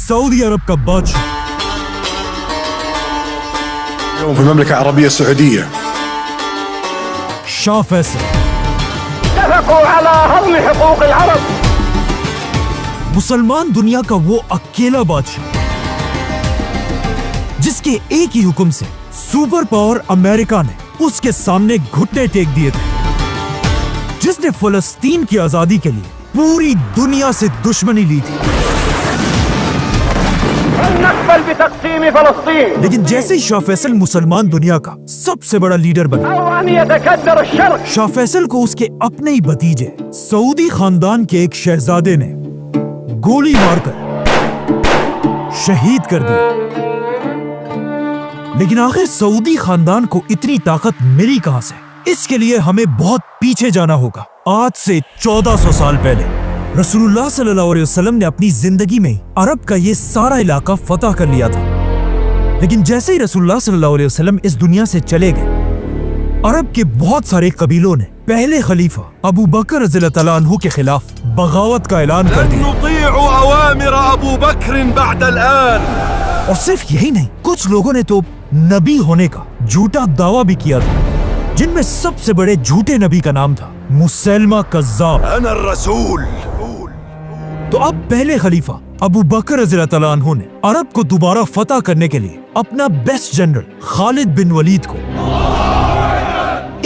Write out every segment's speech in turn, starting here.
Saudi अरब का बादशाह اليوم في المملكة العربية السعودية शाह फैसल اتفقوا على هضم حقوق العرب. मुसलमान दुनिया का वो अकेला बादशाह जिसके एक ही हुक्म से सुपर पावर अमेरिका ने उसके सामने घुटने टेक दिए थे, जिसने फलस्तीन की आजादी के लिए पूरी दुनिया से दुश्मनी ली थी। لن نقبل بتقسيم فلسطين लेकिन जैसे ही शाह फैसल मुसलमान दुनिया का सबसे बड़ा लीडर बना, أو أن يتكدر الشرق. शाह फैसल को उसके अपने ही भतीजे सऊदी खानदान के एक शहजादे ने गोली मारकर शहीद कर दिया। लेकिन आखिर सऊदी खानदान को इतनी ताकत मिली कहां से? इसके लिए हमें बहुत पीछे जाना होगा। आज से 1400 साल पहले रसूलुल्लाह सल्लल्लाहु अलैहि वसल्लम ने अपनी जिंदगी में अरब का ये सारा इलाका फतह कर लिया था। लेकिन जैसे ही रसूलुल्लाह सल्लल्लाहु अलैहि वसल्लम इस दुनिया से चले गए, अरब के बहुत सारे कबीलों ने पहले खलीफा अबू बकर रज़ियल्लाहु तआला अन्हु के खिलाफ बगावत का ऐलान कर दिया। نطيع أوامر أبو بكر بعد الآن. और सिर्फ यही नहीं, कुछ लोगों ने तो नबी होने का झूठा दावा भी किया था, जिनमें सबसे बड़े झूठे नबी का नाम था मुसैलमा कज़्ज़ाब। أنا الرسول. तो अब पहले खलीफा अबू बकर रज़ियल्लाहु तआला अन्हु ने अरब को दोबारा फतह करने के लिए अपना बेस्ट जनरल खालिद बिन वलीद को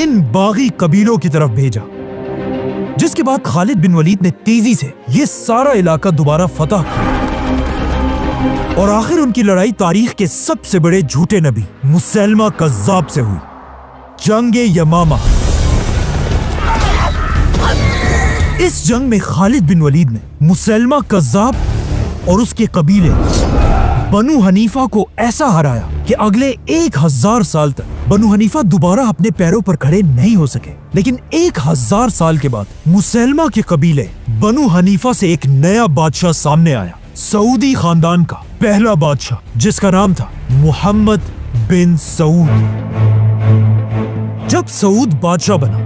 इन बागी कबीलों की तरफ भेजा, जिसके बाद खालिद बिन वलीद ने तेजी से ये सारा इलाका दोबारा फतह किया और आखिर उनकी लड़ाई तारीख के सबसे बड़े झूठे नबी मुसैलमा कज़्ज़ाब से हुई, जंगे यमामा। इस जंग में खालिद बिन वलीद ने मुसैलमा कज़्ज़ाब और उसके कबीले बनु हनीफा को ऐसा हराया कि अगले 1000 साल तक बनु हनीफा दोबारा अपने पैरों पर खड़े नहीं हो सके। लेकिन 1000 साल के बाद मुसैलमा के कबीले बनु हनीफा से एक नया बादशाह सामने आया, सऊदी खानदान का पहला बादशाह, जिसका नाम था मुहम्मद बिन सऊद। जब सऊद बादशाह बना,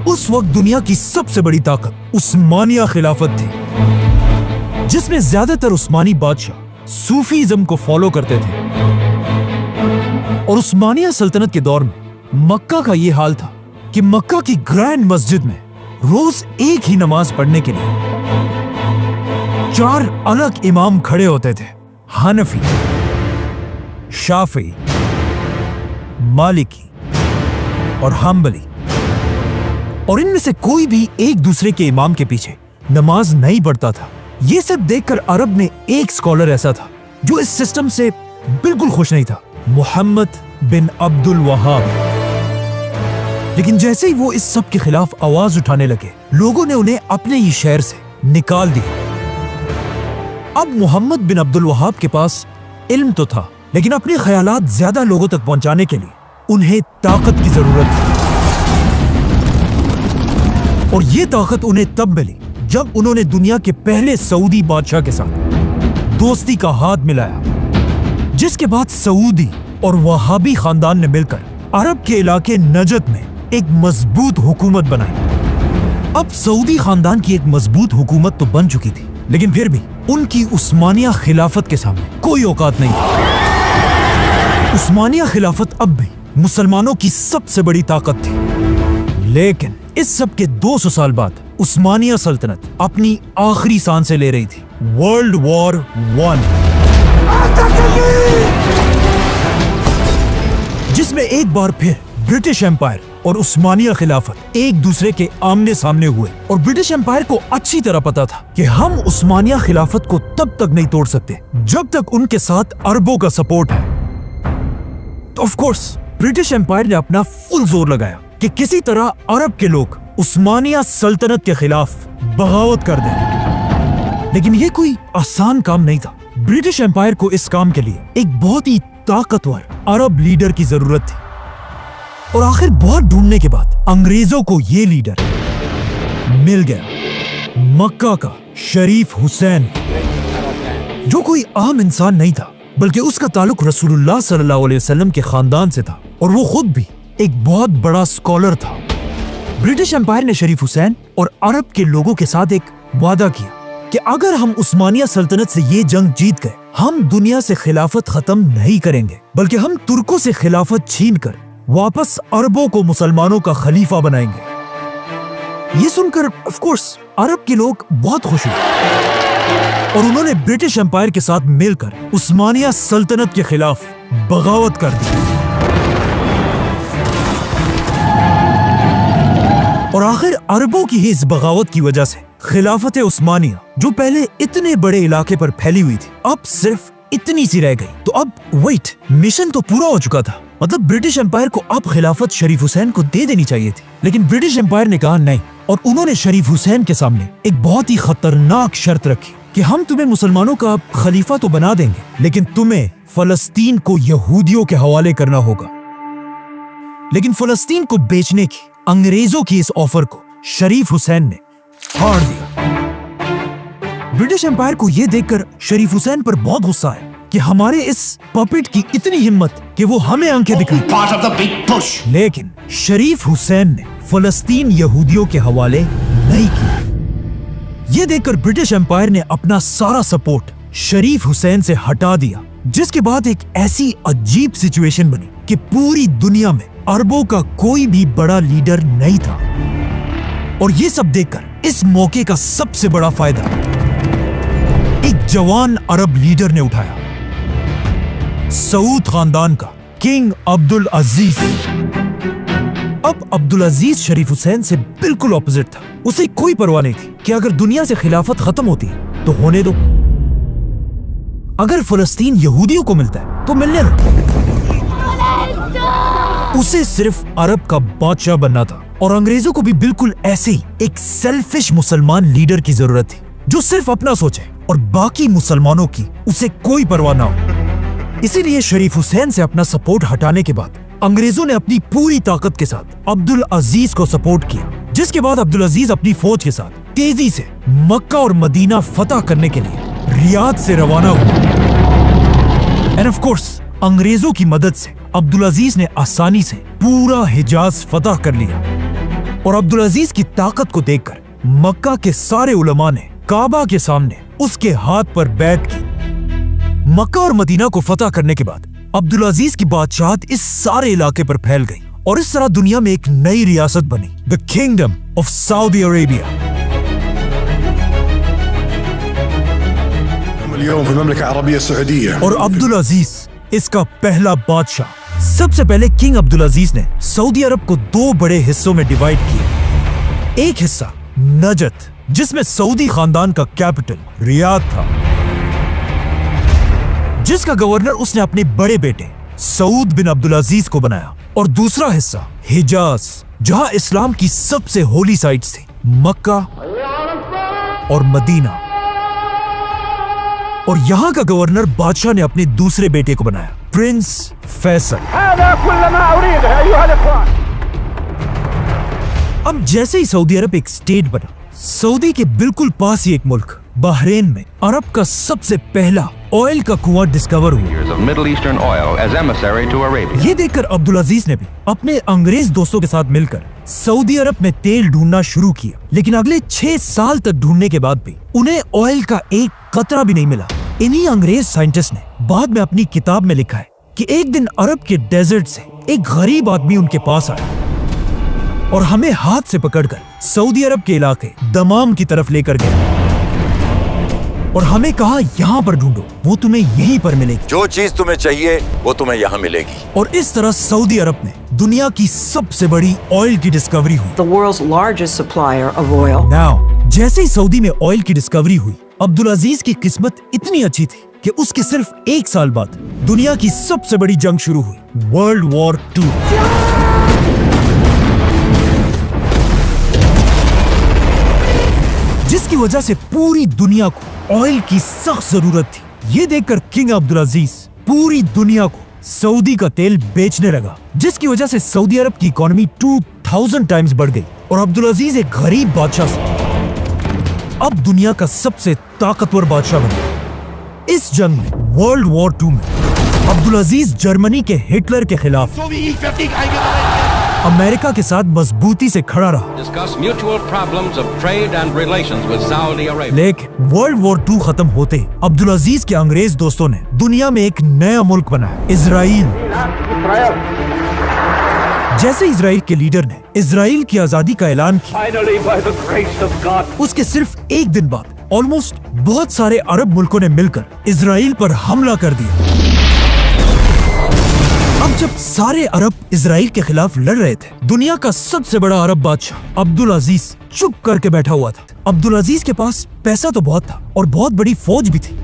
उस वक्त दुनिया की सबसे बड़ी ताकत उस्मानिया खिलाफत थी, जिसमें ज्यादातर उस्मानी बादशाह सूफीज्म को फॉलो करते थे। और उस्मानिया सल्तनत के दौर में मक्का का ये हाल था कि मक्का की ग्रैंड मस्जिद में रोज एक ही नमाज पढ़ने के लिए 4 अलग इमाम खड़े होते थे, हनफी, शाफी, मालिकी और हम्बली। और इनमें से कोई भी एक दूसरे के इमाम के पीछे नमाज नहीं पढ़ता था। ये सब देखकर अरब में एक स्कॉलर ऐसा था जो इस सिस्टम से बिल्कुल खुश नहीं था, मोहम्मद बिन अब्दुल वहाब। लेकिन जैसे ही वो इस सब के खिलाफ आवाज उठाने लगे, लोगों ने उन्हें अपने ही शहर से निकाल दिया। अब मोहम्मद बिन अब्दुल वहाब के पास इल्म तो था, लेकिन अपने ख्यालात ज्यादा लोगों तक पहुंचाने के लिए उन्हें ताकत की जरूरत थी। और ये ताकत उन्हें तब मिली जब उन्होंने दुनिया के पहले सऊदी बादशाह के साथ दोस्ती का हाथ मिलाया, जिसके बाद सऊदी और वहाबी खानदान ने मिलकर अरब के इलाके नजद में एक मजबूत हुकूमत बनाई। अब सऊदी खानदान की एक मजबूत हुकूमत तो बन चुकी थी, लेकिन फिर भी उनकी उस्मानिया खिलाफत के सामने कोई औकात नहीं थी। उस्मानिया खिलाफत अब भी मुसलमानों की सबसे बड़ी ताकत थी। लेकिन इस सब के 200 साल बाद उस्मानिया सल्तनत अपनी आखिरी सांसें ले रही थी। वर्ल्ड वॉर 1, जिसमें एक बार फिर ब्रिटिश एम्पायर और उस्मानिया खिलाफत एक दूसरे के आमने सामने हुए। और ब्रिटिश एम्पायर को अच्छी तरह पता था कि हम उस्मानिया खिलाफत को तब तक नहीं तोड़ सकते जब तक उनके साथ अरबों का सपोर्ट है। तो ऑफ कोर्स ब्रिटिश एम्पायर ने अपना फुल जोर लगाया कि किसी तरह अरब के लोग उस्मानिया सल्तनत के खिलाफ बगावत कर दें। लेकिन ये कोई आसान काम नहीं था। ब्रिटिश एम्पायर को इस काम के लिए एक बहुत ही ताकतवर अरब लीडर की जरूरत थी। और आखिर बहुत ढूंढने के बाद अंग्रेजों को ये लीडर मिल गया, मक्का का शरीफ हुसैन, जो कोई आम इंसान नहीं था, बल्कि उसका ताल्लुक रसूलुल्लाह सल्लल्लाहु अलैहि वसल्लम के खानदान से था। और वो खुद भी एक बहुत बड़ा स्कॉलर था। ब्रिटिश एम्पायर ने शरीफ हुसैन और अरब के लोगों के साथ एक वादा किया کہ اگر ہم عثمانیہ سلطنت سے یہ جنگ جیت گئے ہم دنیا سے خلافت ختم نہیں کریں گے بلکہ ہم ترکوں سے خلافت چھین کر واپس عربوں کو مسلمانوں کا خلیفہ بنائیں گے۔ یہ سن کر آف کورس عرب کے لوگ بہت خوش ہوئے اور انہوں نے برٹش امپائر کے ساتھ مل کر عثمانیہ سلطنت کے خلاف بغاوت کر دی اور آخر عربوں کی ہی اس بغاوت کی وجہ سے خلافت عثمانیہ جو پہلے اتنے بڑے علاقے پر پھیلی ہوئی تھی اب صرف اتنی سی رہ گئی۔ تو اب ویٹ، مشن تو پورا ہو چکا تھا، مطلب برٹش امپائر کو اب خلافت شریف حسین کو دے دینی چاہیے تھی، لیکن برٹش امپائر نے کہا نہیں، اور انہوں نے شریف حسین کے سامنے ایک بہت ہی خطرناک شرط رکھی کہ ہم تمہیں مسلمانوں کا خلیفہ تو بنا دیں گے لیکن تمہیں فلسطین کو یہودیوں کے حوالے کرنا ہوگا۔ لیکن فلسطین کو بیچنے کی انگریزوں کی اس آفر کو شریف حسین نے پھاڑ دیا۔ برٹش امپائر کو یہ دیکھ کر شریف حسین پر بہت غصہ ہے کہ ہمارے اس پپٹ کی اتنی ہمت کہ وہ ہمیں آنکھیں دکھائیں، لیکن شریف حسین نے فلسطین یہودیوں کے حوالے نہیں کیا۔ یہ دیکھ کر برٹش امپائر نے اپنا سارا سپورٹ شریف حسین سے ہٹا دیا، جس کے بعد ایک ایسی عجیب سچویشن بنی کہ پوری دنیا میں عربوں کا کوئی بھی بڑا لیڈر نہیں تھا، اور یہ سب دیکھ کر اس موقع کا سب سے بڑا فائدہ ایک جوان عرب لیڈر نے اٹھایا، سعود خاندان کا کنگ عبدالعزیز۔ اب عبدالعزیز شریف حسین سے بالکل اپوزٹ تھا، اسے کوئی پرواہ نہیں تھی کہ اگر دنیا سے خلافت ختم ہوتی ہے تو ہونے دو، اگر فلسطین یہودیوں کو ملتا ہے تو ملنے دو، اسے صرف عرب کا بادشاہ بننا تھا۔ اور انگریزوں کو بھی بالکل ایسے ہی ایک سیلفش مسلمان لیڈر کی ضرورت تھی جو صرف اپنا سوچے اور باقی مسلمانوں کی اسے کوئی پرواہ نہ ہو۔ اسی لیے شریف حسین سے اپنا سپورٹ ہٹانے کے بعد انگریزوں نے اپنی پوری طاقت کے ساتھ عبدالعزیز کو سپورٹ کیا، جس کے بعد عبدالعزیز اپنی فوج کے ساتھ تیزی سے مکہ اور مدینہ فتح کرنے کے لیے ریاض سے روانہ ہوا۔ اینڈ آف کورس انگریزوں کی مدد سے عبدالعزیز نے آسانی سے پورا حجاز فتح کر لیا، اور عبدالعزیز کی طاقت کو دیکھ کر مکہ کے سارے علماء نے کعبہ کے سامنے اس کے ہاتھ پر بیعت کی۔ مکہ اور مدینہ کو فتح کرنے کے بعد عبدالعزیز کی بادشاہت اس سارے علاقے پر پھیل گئی، اور اس طرح دنیا میں ایک نئی ریاست بنی، The Kingdom of Saudi Arabia۔ اليوم في المملكة العربية السعودية اور عبدالعزیز اس کا پہلا بادشاہ۔ سب سے پہلے کنگ عبدالعزیز نے سعودی عرب کو دو بڑے حصوں میں ڈیوائیڈ کیا، ایک حصہ نجد جس میں سعودی خاندان کا کیپٹل ریاض تھا، جس کا گورنر اس نے اپنے بڑے بیٹے سعود بن عبدالعزیز کو بنایا، اور دوسرا حصہ حجاز جہاں اسلام کی سب سے ہولی سائٹس تھی، مکہ اور مدینہ، اور یہاں کا گورنر بادشاہ نے اپنے دوسرے بیٹے کو بنایا، پرنس فیصل۔ هذا كل ما أريده أيها الإخوان۔ اب جیسے ہی سعودی عرب ایک سٹیٹ بنا، سعودی کے بالکل پاس ہی ایک ملک بحرین میں عرب کا سب سے پہلا آئل کا کنواں ڈسکور ہوا۔ of Middle Eastern oil as emissary to Arabia. یہ دیکھ کر عبدالعزیز نے بھی اپنے انگریز دوستوں کے ساتھ مل کر سعودی عرب میں تیل ڈھونڈنا شروع کیا، لیکن اگلے 6 سال تک ڈھونڈنے کے بعد بھی انہیں آئل کا ایک قطرہ بھی نہیں ملا۔ انہی انگریز سائنٹسٹ نے بعد میں اپنی کتاب میں لکھا ہے کہ ایک دن عرب کے ڈیزرٹ سے ایک غریب آدمی ان کے پاس آیا اور ہمیں ہاتھ سے پکڑ کر سعودی عرب کے علاقے دمام کی طرف لے کر گیا، اور ہمیں کہا یہاں پر ڈھونڈو، وہ تمہیں یہیں پر ملے گی، جو چیز تمہیں چاہیے وہ تمہیں یہاں ملے گی۔ اور اس طرح سعودی عرب میں دنیا کی سب سے بڑی آئل کی ڈسکوری ہوئی۔ the world's largest supplier of oil. Now, جیسے ہی سعودی میں آئل کی ڈسکوری ہوئی، عبدالعزیز کی قسمت اتنی اچھی تھی کہ اس کے صرف 1 سال بعد دنیا کی سب سے بڑی جنگ شروع ہوئی، ورلڈ وار 2۔ جس کی وجہ سے پوری دنیا کو آئل کی سخت ضرورت تھی۔ یہ دیکھ کر کنگ عبدالعزیز پوری دنیا کو سعودی کا تیل بیچنے لگا، جس کی وجہ سے سعودی عرب کی اکانومی 2000 ٹائمز بڑھ گئی، اور عبدالعزیز ایک غریب بادشاہ سے اب دنیا کا سب سے طاقتور بادشاہ بنا۔ اس جنگ میں ورلڈ وار 2 میں عبدالعزیز جرمنی کے ہٹلر کے خلاف امریکہ کے ساتھ مضبوطی سے کھڑا رہا. discuss mutual problems of trade and relations with Saudi Arabia. لیکن ورلڈ وار 2 ختم ہوتے ہی عبدالعزیز کے انگریز دوستوں نے دنیا میں ایک نیا ملک بنایا, اسرائیل. جیسے اسرائیل کے لیڈر نے اسرائیل کی آزادی کا اعلان کیا, Finally, by the grace of God, اس کے صرف ایک دن بعد آلموسٹ بہت سارے عرب ملکوں نے مل کر اسرائیل پر حملہ کر دیا. اب جب سارے عرب اسرائیل کے خلاف لڑ رہے تھے, دنیا کا سب سے بڑا عرب بادشاہ عبدالعزیز چپ کر کے بیٹھا ہوا تھا. عبدالعزیز کے پاس پیسہ تو بہت تھا اور بہت بڑی فوج بھی تھی,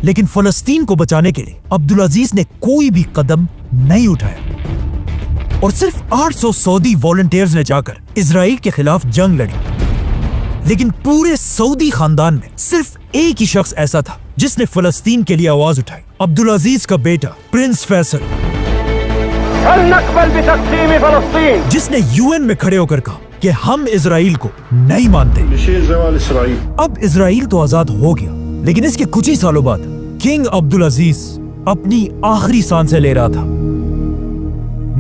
لیکن فلسطین کو بچانے کے لیے عبدالعزیز نے کوئی بھی قدم نہیں اٹھایا, اور صرف 800 سعودی والنٹیئرز نے جا کر اسرائیل کے خلاف جنگ لڑی. لیکن پورے سعودی خاندان میں صرف ایک ہی شخص ایسا تھا جس نے فلسطین کے لیے آواز اٹھائی, عبدالعزیز کا بیٹا پرنس فیصل, هل نقبل بتقسيم فلسطين؟ جس نے UN میں کھڑے ہو کر کہا کہ ہم اسرائیل کو نہیں مانتے. بشير زوال إسرائيل. اب اسرائیل تو آزاد ہو گیا, لیکن اس کے کچھ ہی سالوں بعد کنگ عبدالعزیز اپنی آخری سانسیں لے رہا تھا.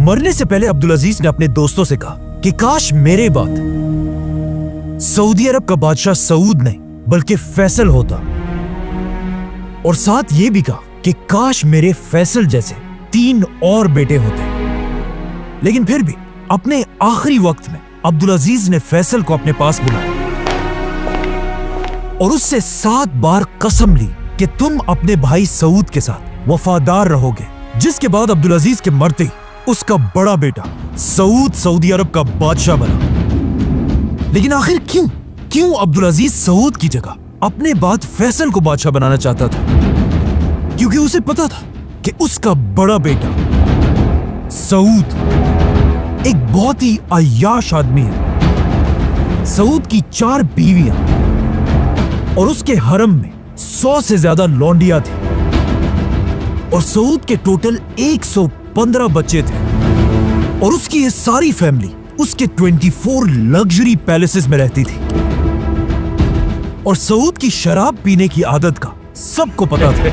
مرنے سے پہلے عبدالعزیز نے اپنے دوستوں سے کہا کہ کاش میرے بعد سعودی عرب کا بادشاہ سعود نہیں بلکہ فیصل ہوتا, اور ساتھ یہ بھی کہا کہ کاش میرے فیصل جیسے 3 اور بیٹے ہوتے. لیکن پھر بھی اپنے آخری وقت میں عبدالعزیز نے فیصل کو اپنے پاس بلایا اور اس سے 7 بار قسم لی کہ تم اپنے بھائی سعود کے ساتھ وفادار رہو گے. جس کے بعد عبدالعزیز کے مرتے ہی اس کا بڑا بیٹا سعود سعودی عرب کا بادشاہ بنا. لیکن آخر کیوں عبدالعزیز سعود کی جگہ اپنے بعد فیصل کو بادشاہ بنانا چاہتا تھا؟ کیونکہ اسے پتا تھا کہ اس کا بڑا بیٹا سعود ایک بہت ہی عیاش آدمی ہے. سعود کی 4 بیویاں اور اس کے حرم میں 100 سے زیادہ لونڈیاں تھیں, اور سعود کے ٹوٹل 115 بچے تھے, اور اس کی یہ ساری فیملی اس کے 24 لگژری پیلیسز میں رہتی تھی. اور سعود کی شراب پینے کی عادت کا سب کو پتا تھا.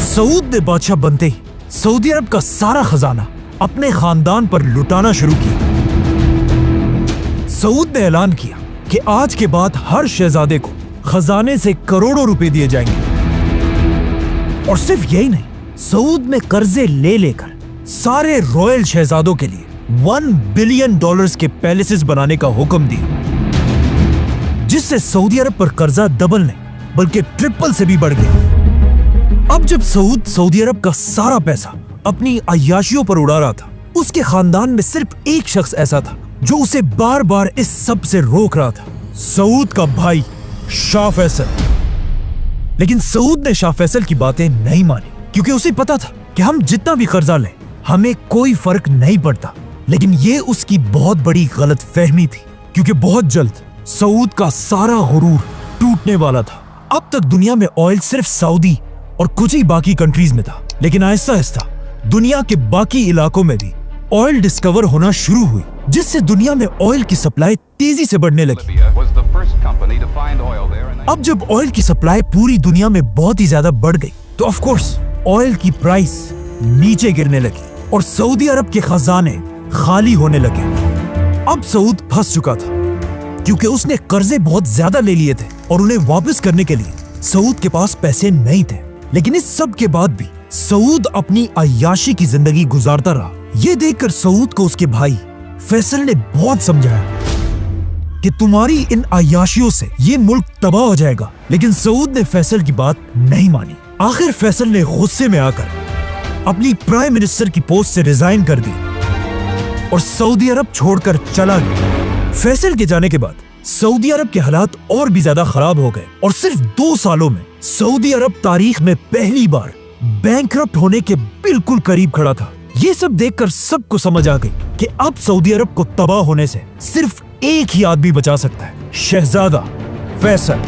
سعود نے بادشاہ بنتے ہی سعودی عرب کا سارا خزانہ اپنے خاندان پر لٹانا شروع کیا. سعود نے اعلان کیا کہ آج کے بعد ہر شہزادے کو خزانے سے کروڑوں روپے دیے جائیں گے. اور صرف یہی نہیں, سعود میں قرضے لے لے کر سارے رائل شہزادوں کے لیے $1 بلین کے پیلیسز بنانے کا حکم دیا, جس سے سعودی عرب پر قرضہ ڈبل نہیں بلکہ ٹرپل سے بھی بڑھ گیا. اب جب سعود سعودی عرب کا سارا پیسہ اپنی عیاشیوں پر اڑا رہا تھا, اس کے خاندان میں صرف ایک شخص ایسا تھا جو اسے بار بار اس سب سے روک رہا تھا, سعود کا بھائی شاہ فیصل. لیکن سعود نے شاہ فیصل کی باتیں نہیں مانی, کیونکہ اسے پتا تھا کہ ہم جتنا بھی قرضہ لیں ہمیں کوئی فرق نہیں پڑتا. لیکن یہ اس کی بہت بڑی غلط فہمی تھی, کیونکہ بہت جلد سعود کا سارا غرور ٹوٹنے والا تھا. اب تک دنیا میں آئل صرف سعودی اور کچھ ہی باقی کنٹریز میں تھا, لیکن آہستہ آہستہ دنیا کے باقی علاقوں میں بھی آئل ڈسکور ہونا شروع ہوئی, جس سے دنیا میں آئل کی سپلائی تیزی سے بڑھنے لگی. اب جب آئل کی سپلائی پوری دنیا میں بہت ہی زیادہ بڑھ گئی تو آف کورس آئل کی پرائس نیچے گرنے لگی اور سعودی عرب کے خزانے خالی ہونے لگے. اب سعود پھنس چکا تھا, کیونکہ اس نے قرضے بہت زیادہ لے لیے تھے اور انہیں واپس کرنے کے لیے سعود کے پاس پیسے نہیں تھے. لیکن اس سب کے بعد بھی سعود اپنی عیاشی کی زندگی گزارتا رہا. یہ دیکھ کر سعود کو اس کے بھائی فیصل نے بہت سمجھایا کہ تمہاری ان عیاشیوں سے یہ ملک تباہ ہو جائے گا. لیکن سعود نے فیصل کی بات نہیں مانی. آخر فیصل نے غصے میں آ کر اپنی پرائم منسٹر کی پوسٹ سے ریزائن کر دی اور سعودی عرب چھوڑ کر چلا گیا. فیصل کے جانے کے بعد سعودی عرب کے حالات اور بھی زیادہ خراب ہو گئے اور صرف 2 سالوں میں سعودی عرب تاریخ میں پہلی بار بینکرپٹ ہونے کے بالکل قریب کھڑا تھا. یہ سب دیکھ کر سب کو سمجھ آ گئی کہ اب سعودی عرب کو تباہ ہونے سے صرف ایک ہی آدمی بچا سکتا ہے, شہزادہ فیصل.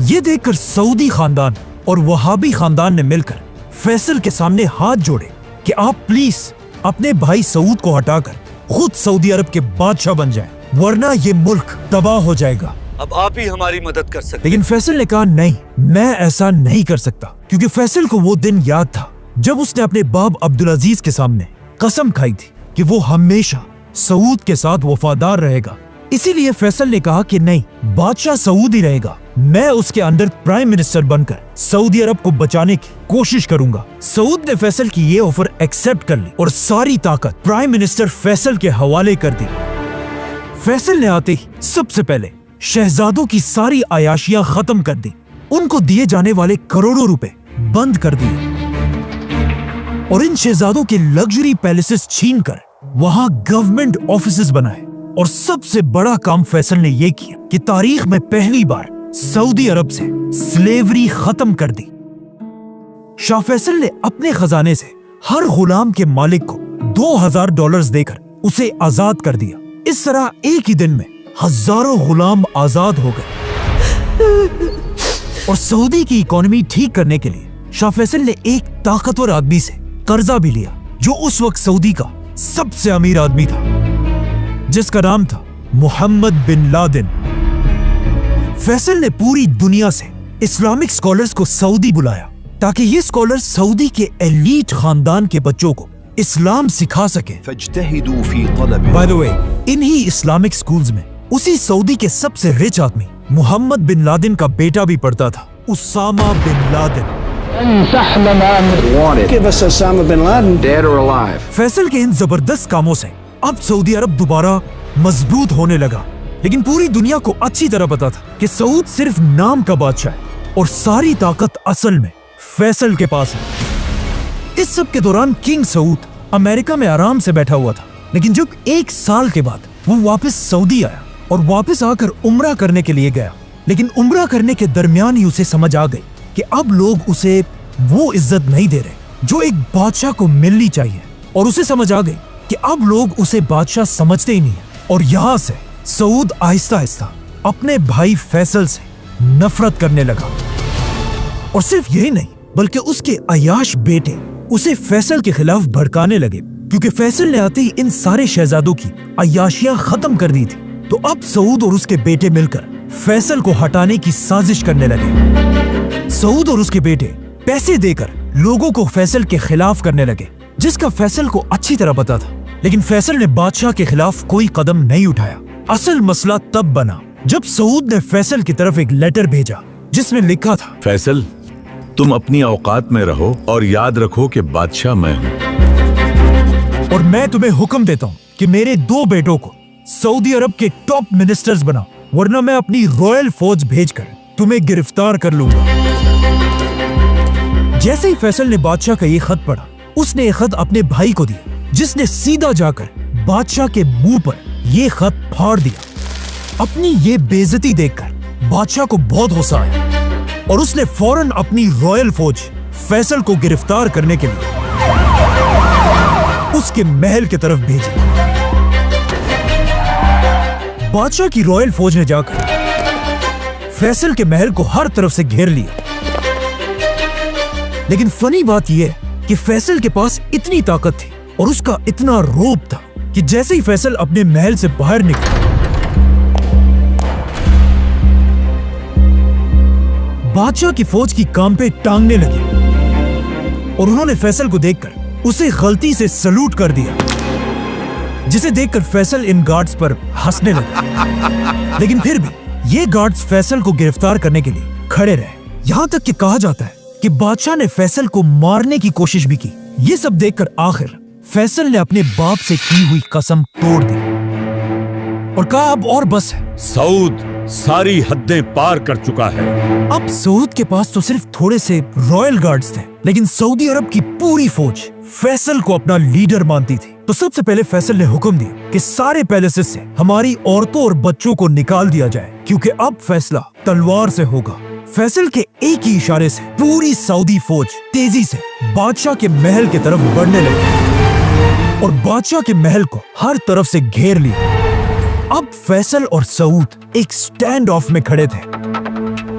یہ دیکھ کر سعودی خاندان اور وہابی خاندان نے مل کر فیصل کے سامنے ہاتھ جوڑے کہ آپ پلیز اپنے بھائی سعود کو ہٹا کر خود سعودی عرب کے بادشاہ بن جائیں, ورنہ یہ ملک تباہ ہو جائے گا. اب آپ ہی ہماری مدد کر سکتے. لیکن فیصل نے کہا نہیں, میں ایسا نہیں کر سکتا, کیونکہ فیصل کو وہ دن یاد تھا جب اس نے اپنے باپ عبدالعزیز کے سامنے कसम खाई थी कि वो हमेशा सऊद के साथ वफादार रहेगा। इसीलिए फैसल ने कहा कि नहीं, बादशाह सऊद ही रहेगा, मैं उसके अंडर प्राइम मिनिस्टर बनकर सऊदी अरब को बचाने की कोशिश करूंगा। सऊद ने फैसल की ये ऑफर एक्सेप्ट कर ली और सारी ताकत प्राइम मिनिस्टर फैसल के हवाले कर दी। फैसल ने आते ही सबसे पहले शहजादों की सारी आयाशियां खत्म कर दी, उनको दिए जाने वाले करोड़ों रुपए बंद कर दिए और इन शहजादों के लग्जरी पैलेसेस छीनकर वहां गवर्नमेंट ऑफिसेस बनाए। और सबसे बड़ा काम फैसल ने यह किया कि तारीख में पहली बार सऊदी अरब से स्लेवरी खत्म कर दी। शाह फैसल ने अपने खजाने से हर गुलाम के मालिक को $2000 देकर उसे आजाद कर दिया। इस तरह एक ही दिन में हजारों गुलाम आजाद हो गए। और सऊदी की इकोनॉमी ठीक करने के लिए शाह फैसल ने एक ताकतवर आदमी से कर्जा भी लिया, जो उस वक्त सऊदी का सबसे अमीर आदमी था, जिसका नाम था मोहम्मद बिन लादेन। फैसल ने पूरी दुनिया से इस्लामिक स्कॉलर्स को सऊदी बुलाया ताकि ये स्कॉलर्स सऊदी के एलीट खानदान के बच्चों को इस्लाम सिखा सके। बाय द वे, इन्हीं इस्लामिक स्कूल्स में उसी सऊदी के सबसे रिच आदमी मोहम्मद बिन लादेन का बेटा भी पढ़ता था, Osama bin Laden. Give us Osama bin Laden, dead or alive. Faisal के इन जबरदस्त कामों से अब सऊदी अरब दोबारा मजबूत होने लगा, लेकिन पूरी दुनिया को अच्छी तरह पता था कि सऊद सिर्फ नाम का बादशाह है और सारी ताकत असल में फैसल के पास है। इस सब के दौरान किंग सऊद अमेरिका में आराम से बैठा हुआ था, लेकिन जब 1 साल के बाद वो वापस सऊदी आया और वापस आकर उम्रा करने के लिए गया, लेकिन उम्रा करने के दरमियान ही उसे समझ आ गई कि अब लोग उसे वो इज्जत नहीं दे रहे जो एक बादशाह को मिलनी चाहिए, और उसे समझ आ गई कि अब लोग उसे बादशाह समझते ही नहीं है। और यहाँ से सऊद आहिस्ता आहिस्ता अपने भाई फैसल से नफरत करने लगा। और सिर्फ यही नहीं, बल्कि उसके अयाश बेटे उसे फैसल के खिलाफ भड़काने लगे, क्योंकि फैसल ने आते ही इन सारे शहजादों की अयाशियां खत्म कर दी थी। तो अब सऊद और उसके बेटे मिलकर फैसल को हटाने की साजिश करने लगे। सऊद और उसके बेटे पैसे देकर लोगों को फैसल के खिलाफ करने लगे, जिसका फैसल को अच्छी तरह पता था, लेकिन फैसल ने बादशाह के खिलाफ कोई कदम नहीं उठाया। असल मसला तब बना जब सऊद ने फैसल की तरफ एक लेटर भेजा जिसमें लिखा था, फैसल, तुम अपनी औकात में रहो और याद रखो कि बादशाह मैं हूँ, और मैं तुम्हें हुक्म देता हूँ कि मेरे 2 बेटों को सऊदी अरब के टॉप मिनिस्टर्स बनाओ, वरना मैं अपनी रॉयल फौज भेजकर तुम्हें गिरफ्तार कर लूंगा। जैसे ही फैसल ने बादशाह का ये खत पढ़ा, उसने ये खत अपने भाई को दिया, जिसने सीधा जाकर बादशाह के मुंह पर ये खत फाड़ दिया। अपनी ये बेइज्जती देखकर बादशाह को बहुत गुस्सा आया और उसने फौरन अपनी रॉयल फौज फैसल को गिरफ्तार करने के लिए उसके महल की तरफ भेजी। बादशाह की रॉयल फौज ने जाकर फैसल के महल को हर तरफ से घेर लिया। लेकिन फनी बात यह कि फैसल के पास इतनी ताकत थी और उसका इतना रोब था कि जैसे ही फैसल अपने महल से बाहर निकला, बादशाह की फौज की कांपे टांगने लगी और उन्होंने फैसल को देखकर उसे गलती से सलूट कर दिया, जिसे देखकर फैसल इन गार्ड्स पर हंसने लगा। लेकिन फिर भी ये गार्ड्स फैसल को गिरफ्तार करने के लिए खड़े रहे। यहां तक कि कहा जाता है कि बादशाह ने फैसल को मारने की कोशिश भी की। ये सब देखकर आखिर फैसल ने अपने बाप से की हुई कसम तोड़ दी और कहा अब और बस है। सऊद सारी हदें पार कर चुका है। अब सऊद के पास तो सिर्फ थोड़े से रॉयल गार्ड्स थे, लेकिन सऊदी अरब की पूरी फौज फैसल को अपना लीडर मानती थी। तो सबसे पहले फैसल ने हुक्म दिया कि सारे पैलेसेस से हमारी औरतों और बच्चों को निकाल दिया जाए, क्योंकि अब फैसला तलवार से होगा। फैसल के एक ही इशारे से पूरी सऊदी फौज तेजी से बादशाह के महल की तरफ बढ़ने लगी और बादशाह के महल को हर तरफ से घेर लिया। अब फैसल और सऊद एक स्टैंड ऑफ में खड़े थे,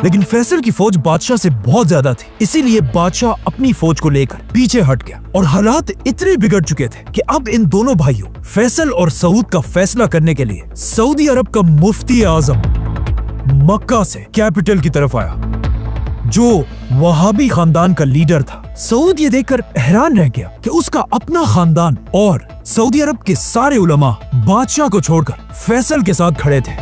लेकिन फैसल की फौज बादशाह से बहुत ज्यादा थी, इसीलिए बादशाह अपनी फौज को लेकर पीछे हट गया और हालात इतने बिगड़ चुके थे कि अब इन दोनों भाइयों फैसल और सऊद का फैसला करने के लिए सऊदी अरब का मुफ्ती आजम मक्का से कैपिटल की तरफ आया, जो वहाबी खानदान का लीडर था। सऊद ये देखकर हैरान रह गया कि उसका अपना खानदान और सऊदी अरब के सारे उलमा बादशाह को छोड़कर फैसल के साथ खड़े थे।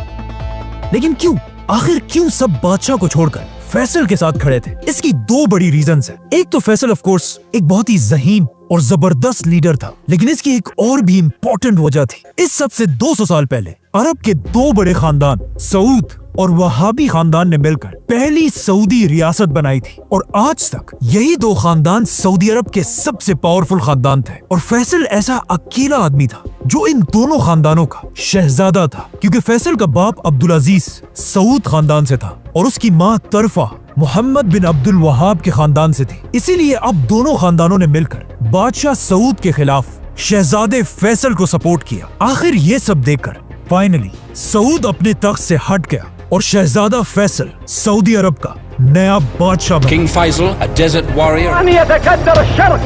लेकिन क्यों, आखिर क्यों सब बादशाह को छोड़कर फैसल के साथ खड़े थे? इसकी दो बड़ी रीजंस है। एक तो फैसल ऑफ कोर्स एक बहुत ही ज़हीम और जबरदस्त लीडर था, लेकिन इसकी एक और भी इम्पोर्टेंट वजह थी। इस सब से 200 साल पहले अरब के दो बड़े खानदान सऊद और वहाबी खानदान ने मिलकर पहली सऊदी रियासत बनाई थी, और आज तक यही दो खानदान सऊदी अरब के सबसे पावरफुल खानदान थे। और फैसल ऐसा अकेला आदमी था जो इन दोनों खानदानों का शहजादा था, क्योंकि फैसल का बाप अब्दुल अजीज सऊद खानदान से था और उसकी माँ तरफा मोहम्मद बिन अब्दुल वहाब के खानदान से थी। इसीलिए अब दोनों खानदानों ने मिलकर बादशाह सऊद के खिलाफ शहजादे फैसल को सपोर्ट किया। आखिर ये सब देखकर फाइनली सऊद अपने तख्त से हट गया और शहजादा फैसल सऊदी अरब का नया बादशाह बना। King Faisal, a desert warrior. أن يتكدر الشرق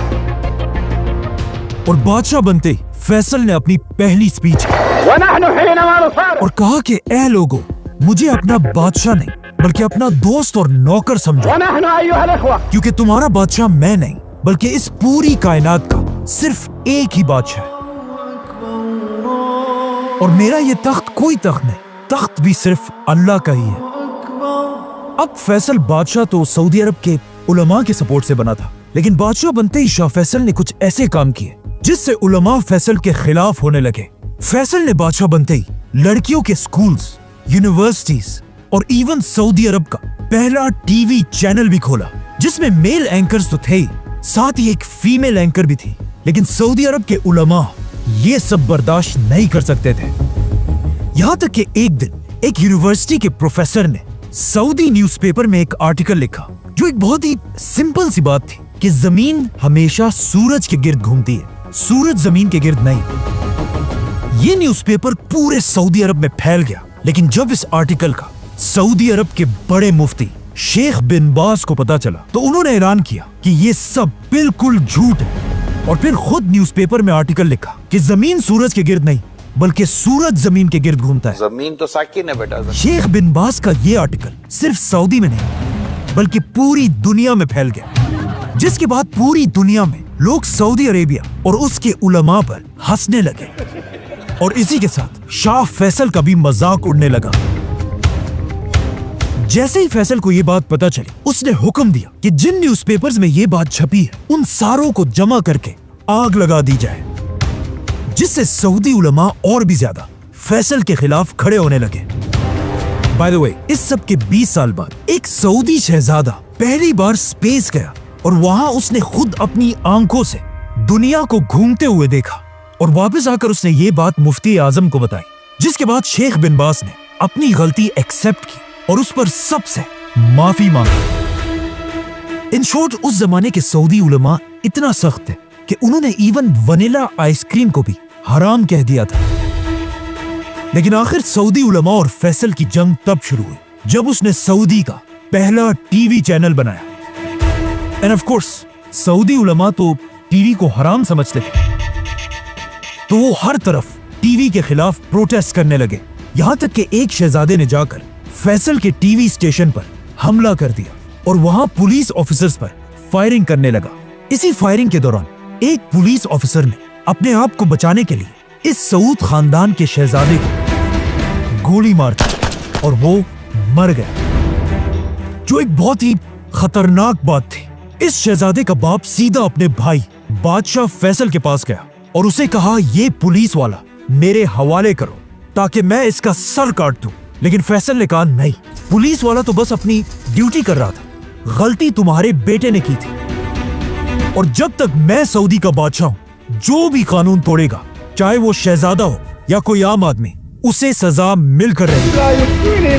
और बादशाह बनते ही फैसल ने अपनी पहली स्पीच की ونحن حينما نصارع और कहा कि ए लोगों, मुझे अपना बादशाह नहीं बल्कि अपना दोस्त और नौकर समझो, ونحن أيها الإخوة क्योंकि तुम्हारा बादशाह मैं नहीं बल्कि इस पूरी कायनात का सिर्फ एक ही बादशाह है, और मेरा ये तख्त कोई तख्त नहीं, तख्त भी सिर्फ अल्लाह का ही है। अब फैसल बादशाह तो सऊदी अरब के उलमा के सपोर्ट से बना था, लेकिन बादशाह बनते ही शाह फैसल ने कुछ ऐसे काम किए जिससे उलमा फैसल के खिलाफ होने लगे। फैसल ने बादशाह बनते ही लड़कियों के स्कूल्स, यूनिवर्सिटीज और इवन सऊदी अरब का पहला टीवी चैनल भी खोला, जिसमें मेल एंकर्स तो थे, साथ ही एक फीमेल एंकर भी थी। लेकिन सऊदी अरब के उलमा ये सब बर्दाश्त नहीं कर सकते थे। यहाँ तक कि एक दिन एक यूनिवर्सिटी के प्रोफेसर ने सऊदी न्यूज़पेपर में एक आर्टिकल लिखा जो एक बहुत ही सिंपल सी बात थी कि जमीन हमेशा सूरज के गिर्द घूमती है, सूरज जमीन के गिर्द नहीं। ये न्यूज़पेपर पूरे सऊदी अरब में फैल गया, लेकिन जब इस आर्टिकल का सऊदी अरब के बड़े मुफ्ती शेख बिन बाज को पता चला तो उन्होंने ऐलान किया कि ये सब बिल्कुल झूठ है, और फिर खुद न्यूज़पेपर में आर्टिकल लिखा कि जमीन सूरज के गिर्द नहीं बल्कि सूरज जमीन के गिर्द घूमता है। जमीन तो साकिन है बेटा। शेख बिन बाज का ये आर्टिकल सिर्फ सऊदी में नहीं बल्कि पूरी दुनिया में फैल गया, जिसके बाद पूरी दुनिया में लोग सऊदी अरेबिया और उसके उलमा पर हंसने लगे, और इसी के साथ शाह फैसल का भी मजाक उड़ने लगा। जैसे ही फैसल को ये बात पता चली, उसने हुक्म दिया कि जिन न्यूज़पेपर्स में ये बात छपी है उन सारों को जमा करके आग लगा दी जाए, जिससे सऊदी उलमा और भी ज्यादा फैसल के खिलाफ खड़े होने लगे। बाय द वे, इस सब के 20 साल बाद एक सऊदी शहजादा पहली बार स्पेस गया, और वहां उसने खुद अपनी आंखों से दुनिया को घूमते हुए देखा, और वापस आकर उसने ये बात मुफ्ती आजम को बताई, जिसके बाद शेख बिन बाज ने अपनी गलती एक्सेप्ट की और उस पर सबसे माफी मांगी। इन शॉर्ट, उस जमाने के सऊदी उलमा इतना सख्त थे कि उन्होंने इवन वनीला आइसक्रीम को भी हराम कह दिया था। लेकिन आखिर सऊदी उलमा और फैसल की जंग तब शुरू हुई जब उसने सऊदी का पहला टीवी चैनल बनाया। एंड ऑफ कोर्स सऊदी उलमा तो टीवी को हराम समझते थे, तो वो हर तरफ टीवी के खिलाफ प्रोटेस्ट करने लगे। यहां तक कि एक शहजादे ने जाकर फैसल के टीवी स्टेशन पर हमला कर दिया और वहां पुलिस ऑफिसर्स पर फायरिंग करने लगा। इसी फायरिंग के दौरान एक पुलिस ऑफिसर ने अपने आप को बचाने के लिए इस सऊद खानदान के शहजादे को गोली मार दी और वो मर गया, जो एक बहुत ही खतरनाक बात थी। इस शहजादे का बाप सीधा अपने भाई बादशाह फैसल के पास गया और उसे कहा, ये पुलिस वाला मेरे हवाले करो ताकि मैं इसका सर काट दूं। लेकिन फैसल ने कहा, नहीं, पुलिस वाला तो बस अपनी ड्यूटी कर रहा था, गलती तुम्हारे बेटे ने की थी, और जब तक मैं सऊदी का बादशाह हूं, जो भी कानून तोड़ेगा, चाहे वो शहजादा हो या कोई आम आदमी, उसे सजा मिलकर रहेगी।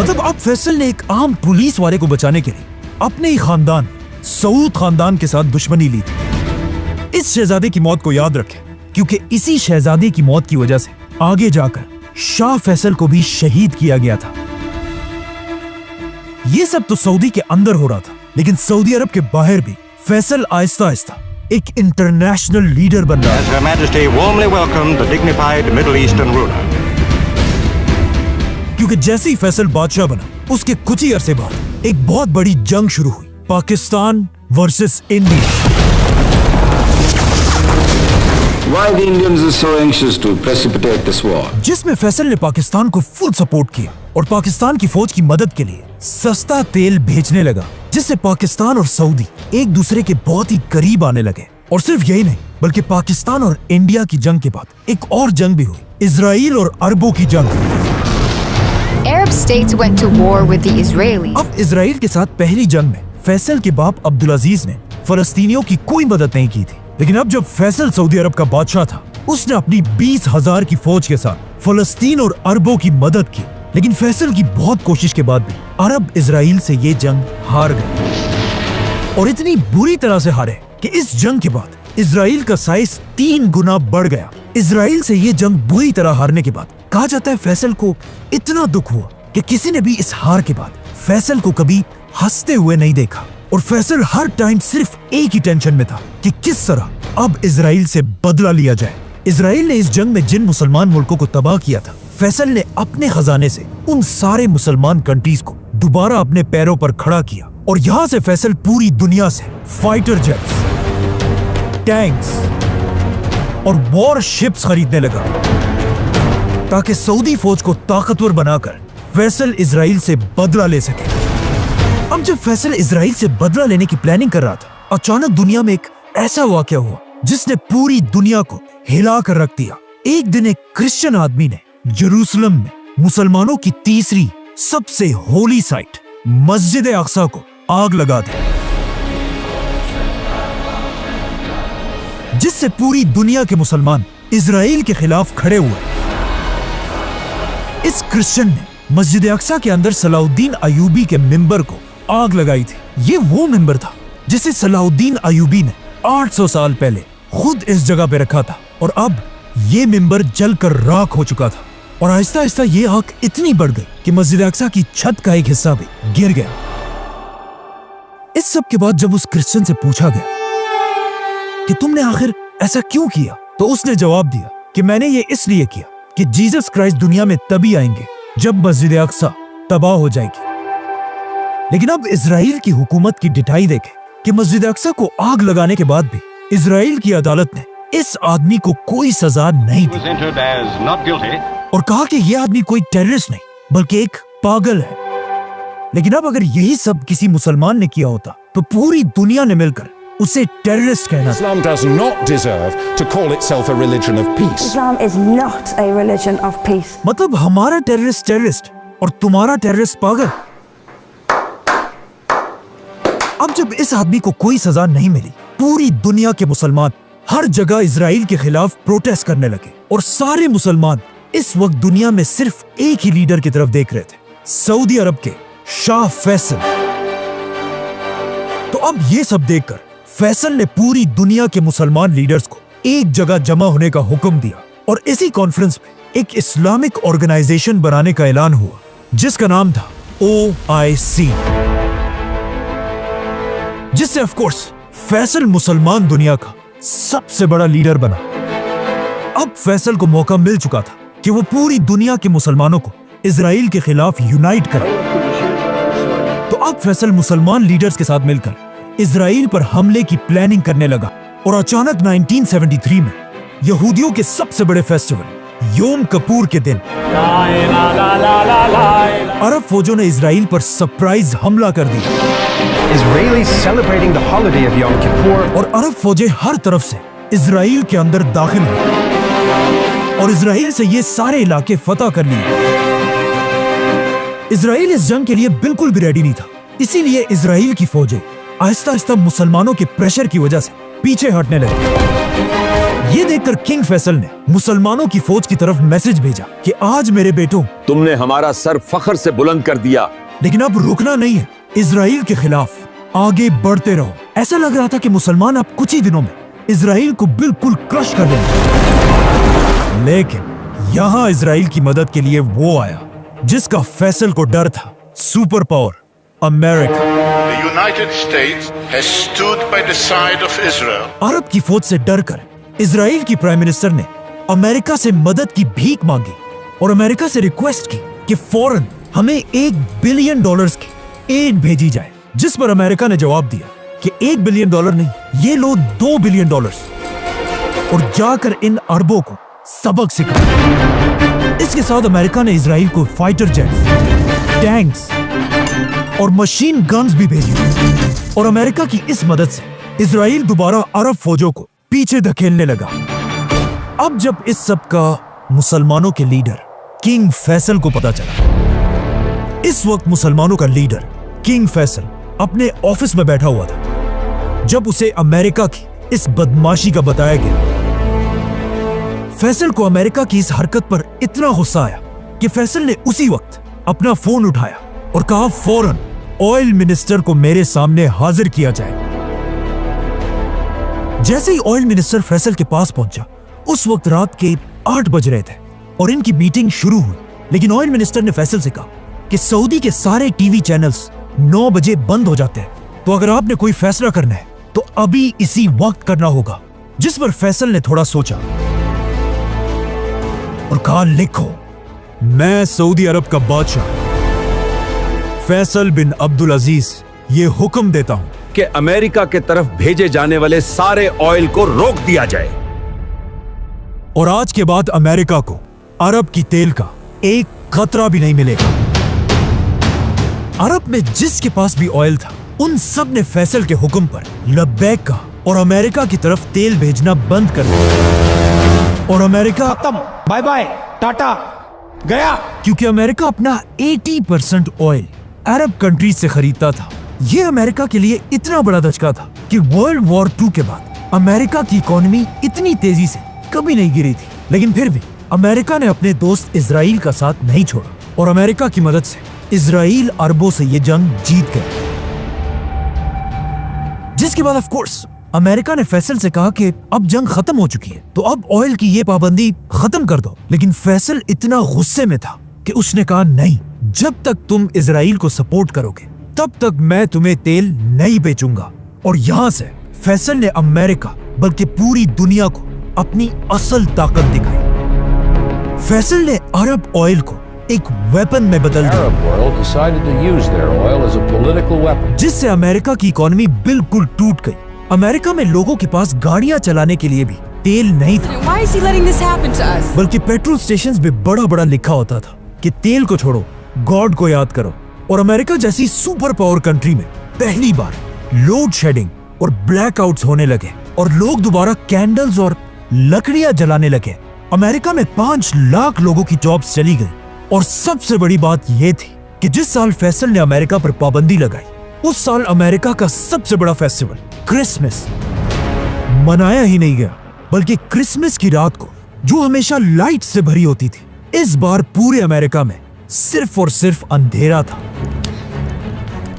मतलब अब फैसल ने एक आम पुलिस वाले को बचाने के लिए अपने ही खानदान सऊद खानदान के साथ दुश्मनी ली थी। इस शहजादे की मौत को याद रखें, क्योंकि इसी शहजादे की मौत की वजह से आगे जाकर शाह फैसल को भी शहीद किया गया था। ये सब तो सऊदी के अंदर हो रहा था, लेकिन सऊदी अरब के बाहर भी फैसल आहिस्ता आहिस्ता एक इंटरनेशनल लीडर बन रहा है। Her Majesty warmly welcomed the dignified Middle Eastern ruler. क्योंकि जैसे ही फैसल बादशाह बना, उसके कुछ ही अरसे बाद एक बहुत बड़ी जंग शुरू हुई Pakistan versus India. Why the Indians are so anxious to precipitate this war? जिसमें फैसल ने पाकिस्तान को फुल सपोर्ट किया और पाकिस्तान की फौज की मदद के लिए सस्ता तेल भेजने लगा, जिससे पाकिस्तान और सऊदी एक दूसरे के बहुत ही करीब आने लगे। और सिर्फ यही नहीं, बल्कि पाकिस्तान और इंडिया की जंग के बाद एक और जंग भी हुई, इजराइल और अरबों की जंग। Arab states went to war with the Israelis. अब इजराइल के साथ पहली जंग में फैसल के बाप अब्दुल अजीज ने फलस्तीनियों की कोई मदद नहीं की थी, लेकिन अब जब फैसल सऊदी अरब का बादशाह था, उसने अपनी 20,000 की फौज के साथ फलस्तीन और अरबों की मदद की। लेकिन फैसल की बहुत कोशिश के बाद भी अरब इजराइल से ये जंग हार गए, और इतनी बुरी तरह से हारे कि इस जंग के बाद इजराइल का साइज 3 गुना बढ़ गया। इजराइल से ये जंग बुरी तरह हारने के बाद कहा जाता है फैसल को इतना दुख हुआ कि किसी ने भी इस हार के बाद फैसल को कभी हंसते हुए नहीं देखा, और फैसल हर टाइम सिर्फ एक ही टेंशन में था कि किस तरह अब इजराइल से बदला लिया जाए। इजराइल ने इस जंग में जिन मुसलमान मुल्कों को तबाह किया था, फैसल ने अपने खजाने से उन सारे मुसलमान कंट्रीज को दोबारा अपने पैरों पर खड़ा किया, और यहाँ से फैसल पूरी दुनिया से फाइटर जेट्स, टैंक्स और वॉर शिप्स खरीदने लगा, ताकि सऊदी फौज को ताकतवर बनाकर फैसल इजराइल से बदला ले सके। अब जब फैसल इजराइल से बदला लेने की प्लानिंग कर रहा था, अचानक दुनिया में एक ऐसा वाकया हुआ जिसने पूरी दुनिया को हिला कर रख दिया। एक दिन एक क्रिश्चियन आदमी ने जेरूसलम में मुसलमानों की तीसरी सबसे होली साइट मस्जिद अक्सा को आग लगा दी, जिससे पूरी दुनिया के मुसलमान इजराइल के खिलाफ खड़े हुए। इस क्रिश्चियन ने मस्जिद अक्सा के अंदर सलाउद्दीन अयूबी के मिंबर को आग लगाई थी। ये वो मिंबर था जिसे सलाउद्दीन अयूबी ने 800 साल पहले खुद इस जगह पे रखा था, और अब ये मिंबर जलकर राख हो चुका था, और आहिस्ता आहिस्ता ये आग इतनी बढ़ गई कि मस्जिद अक्सा की छत का एक हिस्सा भी गिर गया। इस सब के बाद जब उस क्रिश्चियन से पूछा गया कि तुमने आखिर ऐसा क्यों किया, तो उसने जवाब दिया कि मैंने ये इसलिए किया कि जीसस क्राइस्ट दुनिया में तभी आएंगे जब मस्जिद अक्सा तबाह हो जाएगी। लेकिन अब इजराइल की हुकूमत की डिठाई देखे कि मस्जिद अक्सा को आग लगाने के बाद भी इजराइल की अदालत ने इस आदमी को कोई सजा नहीं दी, और कहा कि यह आदमी कोई टेररिस्ट नहीं बल्कि एक पागल है। लेकिन अब अगर यही सब किसी मुसलमान ने किया होता तो पूरी दुनिया ने मिलकर उसे टेररिस्ट कहना। Islam does not deserve to call itself a religion of peace. Islam is not a religion of peace. मतलब हमारा टेररिस्ट और तुम्हारा टेररिस्ट पागल। अब जब इस आदमी को कोई सजा नहीं मिली, पूरी दुनिया के मुसलमान हर जगह इजराइल के खिलाफ प्रोटेस्ट करने लगे, और सारे मुसलमान इस वक्त दुनिया में सिर्फ एक ही लीडर की तरफ देख रहे थे, सऊदी अरब के शाह फैसल। तो अब ये सब देखकर फैसल ने पूरी दुनिया के मुसलमान लीडर्स को एक जगह जमा होने का हुक्म दिया, और इसी कॉन्फ्रेंस में एक इस्लामिक ऑर्गेनाइजेशन बनाने का ऐलान हुआ, जिसका नाम था OIC, जिससे ऑफ कोर्स फैसल मुसलमान दुनिया का सबसे बड़ा लीडर बना। अब फैसल को मौका मिल चुका था कि वो पूरी दुनिया के मुसलमानों को इजराइल के खिलाफ यूनाइट करे। तो अब फैसल मुसलमान लीडर्स के साथ मिलकर इजराइल पर हमले की प्लानिंग करने लगा, और अचानक 1973 में यहूदियों के सबसे बड़े फेस्टिवल योम किपुर के दिन अरब फौजों ने इजराइल पर सरप्राइज हमला कर दिया। Israelis celebrating the holiday of Yom Kippur. और अरब फौजें हर तरफ से इजराइल के अंदर दाखिल हुई, और इजराइल से ये सारे इलाके फतह कर लिए। इजराइल इस जंग के लिए बिल्कुल भी रेडी नहीं था, इसीलिए इजराइल की फौजें आहिस्ता आहिस्ता मुसलमानों के प्रेशर की वजह से पीछे हटने लगे। ये देखकर किंग फैसल ने मुसलमानों की फौज की तरफ मैसेज भेजा कि आज मेरे बेटों, तुमने हमारा सर फख्र से बुलंद कर दिया, लेकिन अब रुकना नहीं है, इजराइल के खिलाफ आगे बढ़ते रहो। ऐसा लग रहा था कि मुसलमान अब कुछ ही दिनों में इजराइल को बिल्कुल क्रश कर देंगे। लेकिन यहाँ इजराइल की मदद के लिए वो आया जिसका फैसल को डर था, super power America. The United States has stood by the side of Israel. अरब की फौज से डरकर इजराइल की प्राइम मिनिस्टर ने अमेरिका से मदद की भीख मांगी, और अमेरिका से रिक्वेस्ट की कि फौरन हमें $1 बिलियन की एड भेजी जाए। जिस पर अमेरिका ने जवाब दिया कि $1 बिलियन नहीं, ये लो $2 बिलियन और जाकर इन अरबों को सबक सिखाया। इसके साथ अमेरिका ने इजराइल को फाइटर जेट्स, टैंक्स और मशीन गन्स भी भेजी और अमेरिका की इस मदद से इजराइल दोबारा अरब फौजों को पीछे धकेलने लगा। अब जब इस सब का मुसलमानों के लीडर किंग फैसल को पता चला, इस वक्त मुसलमानों का लीडर किंग फैसल अपने ऑफिस में बैठा हुआ था जब उसे अमेरिका की इस बदमाशी का बताया गया। फैसल को अमेरिका की इस हरकत पर इतना गुस्सा आया कि फैसल ने उसी वक्त अपना फोन उठाया और कहा फौरन ऑयल मिनिस्टर को मेरे सामने हाजिर किया जाए। जैसे ही ऑयल मिनिस्टर फैसल के पास पहुंचा, उस वक्त रात के 8 बज रहे थे और इनकी मीटिंग शुरू हुई। लेकिन ऑयल मिनिस्टर ने फैसल से कहा कि सऊदी के सारे टीवी चैनल्स 9 बजे बंद हो जाते हैं, तो अगर आपने कोई फैसला करना है तो अभी इसी वक्त करना होगा। जिस पर फैसल ने थोड़ा सोचा और कहा, लिखो, मैं सऊदी अरब का बादशाह फैसल बिन अब्दुल अजीज ये हुक्म देता हूं कि अमेरिका के तरफ भेजे जाने वाले सारे ऑयल को रोक दिया जाए और आज के बाद अमेरिका को अरब की तेल का एक खतरा भी नहीं मिलेगा। अरब में जिसके पास भी ऑयल था, उन सब ने फैसल के हुक्म पर लब्बैक कहा और अमेरिका की तरफ तेल भेजना बंद कर दिया। और अमेरिका खत्म, बाय बाय, टाटा, गया। क्योंकि अमेरिका अपना 80% ऑयल अरब कंट्रीज से खरीदता था। यह अमेरिका के लिए इतना बड़ा धचका था कि वर्ल्ड वॉर 2 के बाद अमेरिका की इकोनॉमी इतनी तेजी से कभी नहीं गिरी थी। लेकिन फिर भी अमेरिका ने अपने दोस्त इजराइल का साथ नहीं छोड़ा और अमेरिका की मदद से इजराइल अरबों से ये जंग जीत गया। जिसके बाद ऑफ कोर्स अमेरिका ने फैसल से कहा कि अब जंग खत्म हो चुकी है, तो अब ऑयल की ये पाबंदी खत्म कर दो। लेकिन फैसल इतना गुस्से में था कि उसने कहा, नहीं, जब तक तुम इजराइल को सपोर्ट करोगे तब तक मैं तुम्हें तेल नहीं बेचूंगा। और यहां से फैसल ने अमेरिका बल्कि पूरी दुनिया को अपनी असल ताकत दिखाई। फैसल ने अरब ऑयल को एक वेपन में बदल दिया, जिससे अमेरिका की इकोनॉमी बिल्कुल टूट गई। अमेरिका में लोगों के पास गाड़ियां चलाने के लिए भी तेल नहीं था, बल्कि पेट्रोल स्टेशंस पे बड़ा लिखा होता था कि तेल को छोड़ो, गॉड को याद करो। और अमेरिका जैसी सुपर पावर कंट्री में पहली बार लोड शेडिंग और ब्लैकआउट्स होने लगे और लोग दोबारा कैंडल्स और लकड़ियां जलाने लगे। अमेरिका में 5 लाख लोगों की जॉब्स चली गई। और सबसे बड़ी बात यह थी कि जिस साल फैसल ने अमेरिका पर पाबंदी लगाई, उस साल अमेरिका का सबसे बड़ा फेस्टिवल क्रिसमस मनाया ही नहीं गया, बल्कि क्रिसमस की रात को, जो हमेशा लाइट से भरी होती थी, इस बार पूरे अमेरिका में सिर्फ और सिर्फ अंधेरा था।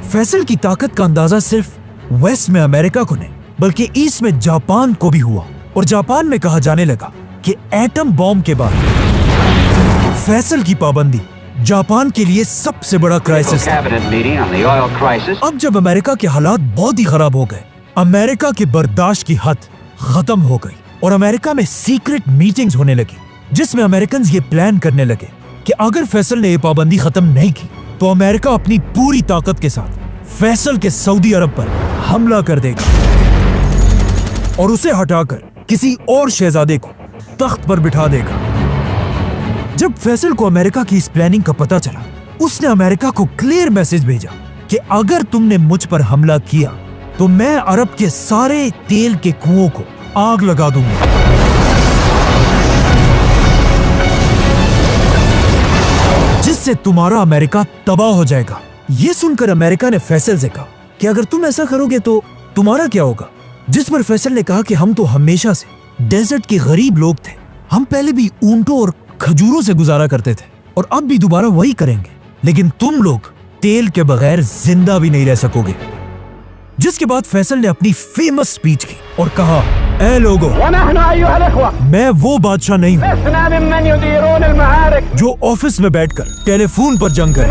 फैसल की ताकत का अंदाजा सिर्फ वेस्ट में अमेरिका को नहीं, बल्कि ईस्ट में जापान को भी हुआ। और जापान में कहा जाने लगा कि एटम बॉम्ब के बाद फैसल की पाबंदी जापान के लिए सबसे बड़ा क्राइसिस था। अब जब अमेरिका के हालात बहुत ही खराब हो गए, अमेरिका की बर्दाश्त की हद खत्म हो गई और अमेरिका में सीक्रेट मीटिंग्स होने लगी, जिसमें अमेरिकन ये प्लान करने लगे कि अगर फैसल ने ये पाबंदी खत्म नहीं की तो अमेरिका अपनी पूरी ताकत के साथ फैसल के सऊदी अरब पर हमला कर देगा और उसे हटाकर किसी और शहजादे को तख्त पर बिठा देगा। जब फैसल को अमेरिका की इस प्लानिंग का पता चला, उसने अमेरिका को क्लियर मैसेज भेजा कि अगर तुमने मुझ पर हमला किया तो मैं अरब के सारे तेल के कुओं को आग लगा दूंगा। जिससे तुम्हारा अमेरिका तबाह हो जाएगा। ये सुनकर अमेरिका ने फैसल से कहा कि अगर तुम ऐसा करोगे तो तुम्हारा क्या होगा। जिस पर फैसल ने कहा कि हम तो हमेशा से डेजर्ट के गरीब लोग थे, हम पहले भी ऊंटों और खजूरों से गुजारा करते थे और अब भी दोबारा वही करेंगे, लेकिन तुम लोग तेल के बगैर जिंदा भी नहीं रह सकोगे। जिसके बाद फैसल ने अपनी फेमस स्पीच की और कहा, ऐ लोगों, मैं वो बादशाह नहीं हूँ जो ऑफिस में बैठकर टेलीफोन पर जंग करे,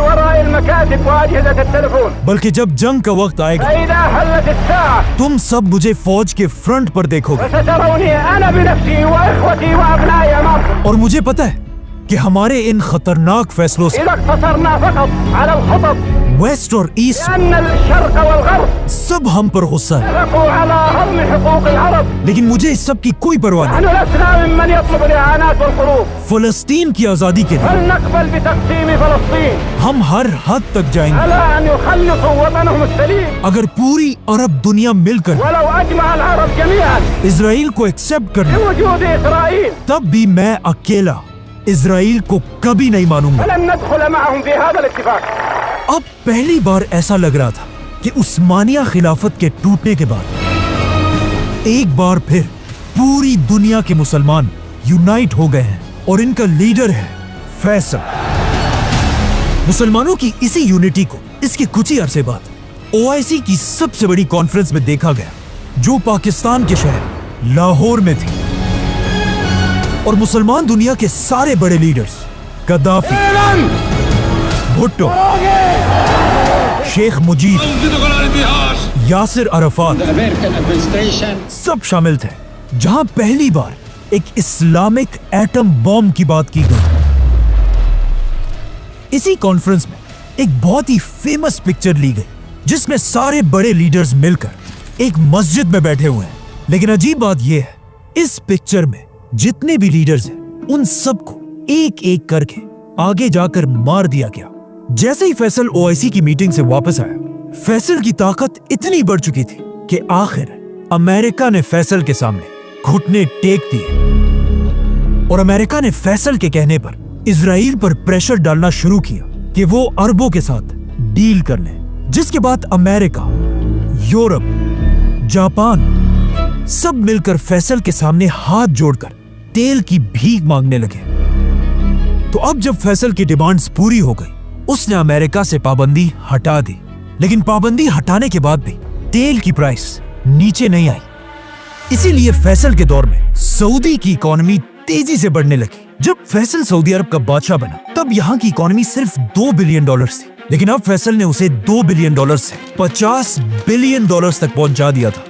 बल्कि जब जंग का वक्त आएगा तुम सब मुझे फौज के फ्रंट पर देखोगे और मुझे पता है कि हमारे इन खतरनाक फैसलों से वेस्ट और ईस्ट सब हम पर गुस्सा है, लेकिन मुझे इस सब की कोई परवाह नहीं। फलस्तीन की आजादी के लिए हम हर हद तक जाएंगे। अगर पूरी अरब दुनिया मिलकर इजराइल को एक्सेप्ट कर ले, तब भी मैं अकेला इजराइल को कभी नहीं मानूंगा। अब पहली बार ऐसा लग रहा था कि उस्मानिया खिलाफत के टूटने के बाद एक बार फिर पूरी दुनिया के मुसलमान यूनाइट हो गए हैं और इनका लीडर है फैसल। मुसलमानों की इसी यूनिटी को इसके कुछ ही अरसे बाद OIC की सबसे बड़ी कॉन्फ्रेंस में देखा गया, जो पाकिस्तान के शहर लाहौर में थी। और मुसलमान दुनिया के सारे बड़े लीडर्स गद्दाफी, भुट्टो, शेख मुजीब, यासिर अरफात सब शामिल थे, जहां पहली बार एक इस्लामिक एटम बॉम्ब की बात की गई। इसी कॉन्फ्रेंस में एक बहुत ही फेमस पिक्चर ली गई, जिसमें सारे बड़े लीडर्स मिलकर एक मस्जिद में बैठे हुए हैं। लेकिन अजीब बात यह है, इस पिक्चर में जितने भी लीडर्स हैं, उन सबको एक एक करके आगे जाकर मार दिया गया। जैसे ही फैसल OIC की मीटिंग से वापस आया, फैसल की ताकत इतनी बढ़ चुकी थी कि आखिर अमेरिका ने फैसल के सामने घुटने टेक दिए और अमेरिका ने फैसल के कहने पर इजराइल पर प्रेशर डालना शुरू किया कि वो अरबों के साथ डील कर ले। जिसके बाद अमेरिका, यूरोप, जापान सब मिलकर फैसल के सामने हाथ जोड़कर तेल की भीख मांगने लगे। तो अब जब फैसल की डिमांड्स पूरी हो गई, उसने अमेरिका से पाबंदी हटा दी। लेकिन पाबंदी हटाने के बाद भी तेल की प्राइस नीचे नहीं आई। इसीलिए फैसल के दौर में सऊदी की इकोनॉमी तेजी से बढ़ने लगी। जब फैसल सऊदी अरब का बादशाह बना, तब यहाँ की इकोनॉमी सिर्फ $2 बिलियन थी, लेकिन अब फैसल ने उसे $2 बिलियन से $50 बिलियन तक पहुंचा दिया था।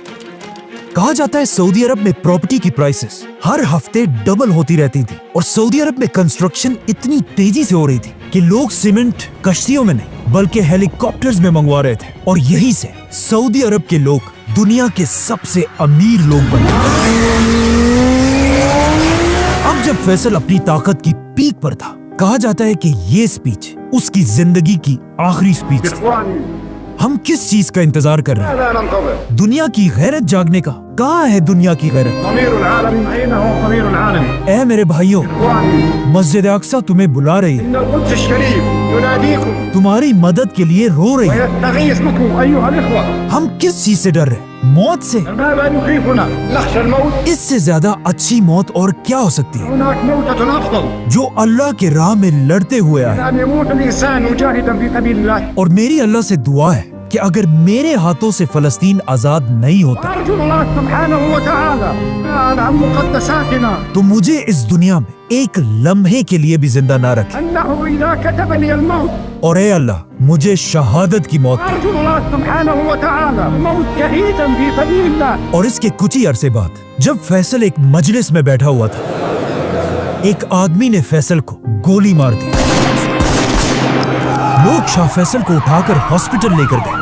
कहा जाता है सऊदी अरब में प्रॉपर्टी की प्राइसेस हर हफ्ते डबल होती रहती थी और सऊदी अरब में कंस्ट्रक्शन इतनी तेजी से हो रही थी कि लोग सीमेंट कश्तियों में नहीं बल्कि हेलीकॉप्टर्स में मंगवा रहे थे। और यहीं से सऊदी अरब के लोग दुनिया के सबसे अमीर लोग बने। अब जब फैसल अपनी ताकत की पीक पर था, कहा जाता है कि ये स्पीच उसकी जिंदगी की आखिरी स्पीच थी। हम किस चीज का इंतजार कर रहे हैं? दुनिया की गैरत जागने का। कहाँ है दुनिया की गैरत? ऐ मेरे भाइयों, मस्जिद अक्सा तुम्हें बुला रही है, तुम्हारी मदद के लिए रो रही है। हम किस चीज से डर रहे हैं? मौत से। इससे ज्यादा अच्छी मौत और क्या हो सकती है, जो अल्लाह के राह में लड़ते हुए आए। और मेरी अल्लाह से दुआ है कि अगर मेरे हाथों से फलस्तीन आजाद नहीं होता, तो मुझे इस दुनिया में एक लम्हे के लिए भी जिंदा ना रखे। और ए अल्लाह, मुझे शहादत की मौत दे। और इसके कुछ ही अरसे बाद जब फैसल एक मजलिस में बैठा हुआ था, एक आदमी ने फैसल को गोली मार दी। लोग शाह फैसल को उठाकर हॉस्पिटल लेकर गए,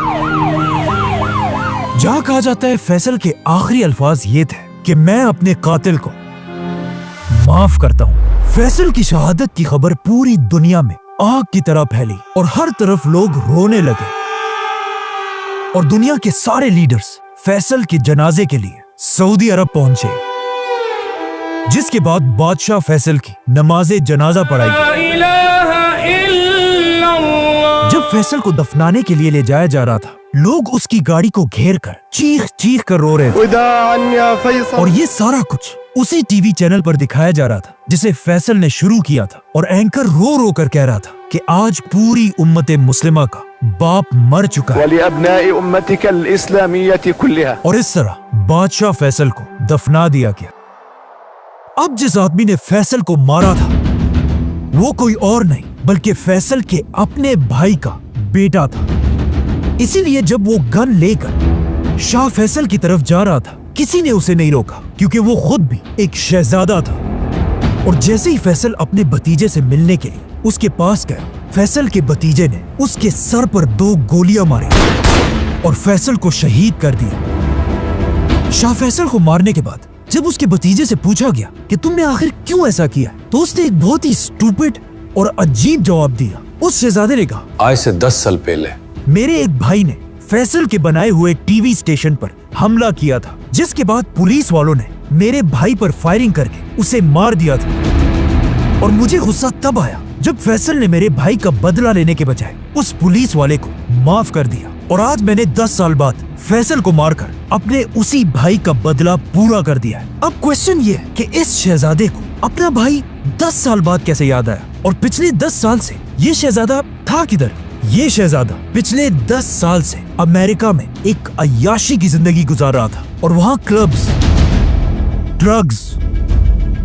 जहां कहा जाता है फैसल के आखिरी अल्फाज ये थे कि मैं अपने कातिल को माफ करता हूं। फैसल की शहादत की खबर पूरी दुनिया में आग की तरह फैली और हर तरफ लोग रोने लगे। और दुनिया के सारे लीडर्स फैसल के जनाजे के लिए सऊदी अरब पहुंचे, जिसके बाद बादशाह फैसल की नमाज़े जनाजा पढ़ाई गई। जब फैसल को दफनाने के लिए ले जाया जा रहा था, लोग उसकी गाड़ी को घेर कर चीख चीख कर रो रहे थे। और ये सारा कुछ उसी टीवी चैनल पर दिखाया जा रहा था जिसे फैसल ने शुरू किया था। और एंकर रो रो कर कह रहा था कि आज पूरी उम्मत मुस्लिमा का बाप मर चुका है। और इस तरह बादशाह फैसल को दफना दिया गया। अब जिस आदमी ने फैसल को मारा था, वो कोई और नहीं बल्कि फैसल के अपने भाई का बेटा था। इसीलिए जब वो गन लेकर शाह फैसल की तरफ जा रहा था, किसी ने उसे नहीं रोका, क्योंकि वो खुद भी एक शहजादा था। और जैसे ही फैसल अपने भतीजे से मिलने के लिए उसके पास गया, फैसल के भतीजे ने उसके सर पर 2 गोलियां मारी और फैसल को शहीद कर दिया। शाह फैसल को मारने के बाद जब उसके भतीजे से पूछा गया कि तुमने आखिर क्यों ऐसा किया, तो उसने एक बहुत ही स्टूपिड और अजीब जवाब दिया। उस शहजादे ने कहा, आज से 10 साल पहले मेरे एक भाई ने फैसल के बनाए हुए टीवी स्टेशन पर हमला किया था, जिसके बाद पुलिस वालों ने मेरे भाई पर फायरिंग करके उसे मार दिया था। और मुझे गुस्सा तब आया जब फैसल ने मेरे भाई का बदला लेने के बजाय उस पुलिस वाले को माफ कर दिया। और आज मैंने 10 साल बाद फैसल को मारकर अपने उसी भाई का बदला पूरा कर दिया है। अब क्वेश्चन ये है कि इस शहजादे को अपना भाई 10 साल बाद कैसे याद आया, और पिछले 10 साल से ये शहजादा था किधर? ये शहजादा पिछले 10 साल से अमेरिका में एक अय्याशी की जिंदगी गुजार रहा था और वहाँ क्लब्स, ड्रग्स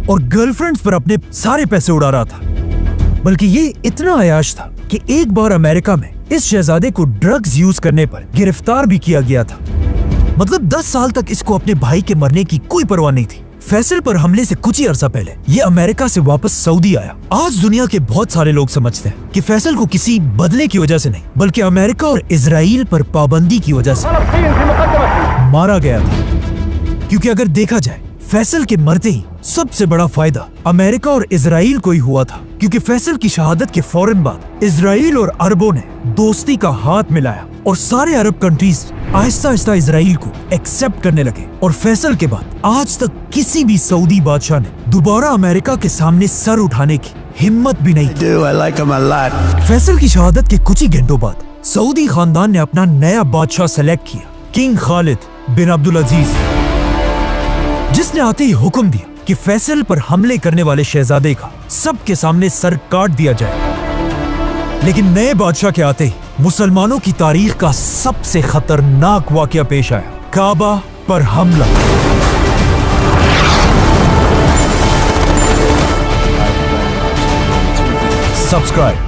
और गर्लफ्रेंड्स पर अपने सारे पैसे उड़ा रहा था। बल्कि ये इतना अय्याश था कि एक बार अमेरिका में इस शहजादे को ड्रग्स यूज करने पर गिरफ्तार भी किया गया था। मतलब 10 साल तक इसको अपने भाई के मरने की कोई परवाह नहीं थी। फैसल पर हमले से कुछ ही अरसा पहले ये अमेरिका से वापस सऊदी आया। आज दुनिया के बहुत सारे लोग समझते हैं कि फैसल को किसी बदले की वजह से नहीं, बल्कि अमेरिका और इजराइल पर पाबंदी की वजह से मारा गया था। क्योंकि अगर देखा जाए, फैसल के मरते ही सबसे बड़ा फायदा अमेरिका और इजराइल को ही हुआ था, क्योंकि फैसल की शहादत के फौरन बाद इजराइल और अरबों ने दोस्ती का हाथ मिलाया और सारे अरब कंट्रीज आहिस्ता आहिस्ता इजराइल को एक्सेप्ट करने लगे। और फैसल के बाद आज तक किसी भी सऊदी बादशाह ने दोबारा अमेरिका के सामने सर उठाने की हिम्मत भी नहीं की। फैसल की शहादत के कुछ ही घंटों बाद सऊदी खानदान ने अपना नया बादशाह सेलेक्ट किया, किंग खालिद बिन अब्दुल अजीज, जिसने आते ही हुक्म दिया कि फैसल पर हमले करने वाले शहजादे का सबके सामने सर काट दिया जाए। लेकिन नए बादशाह के आते ही मुसलमानों की तारीख का सबसे खतरनाक वाकया पेश आया, काबा पर हमला। सब्सक्राइब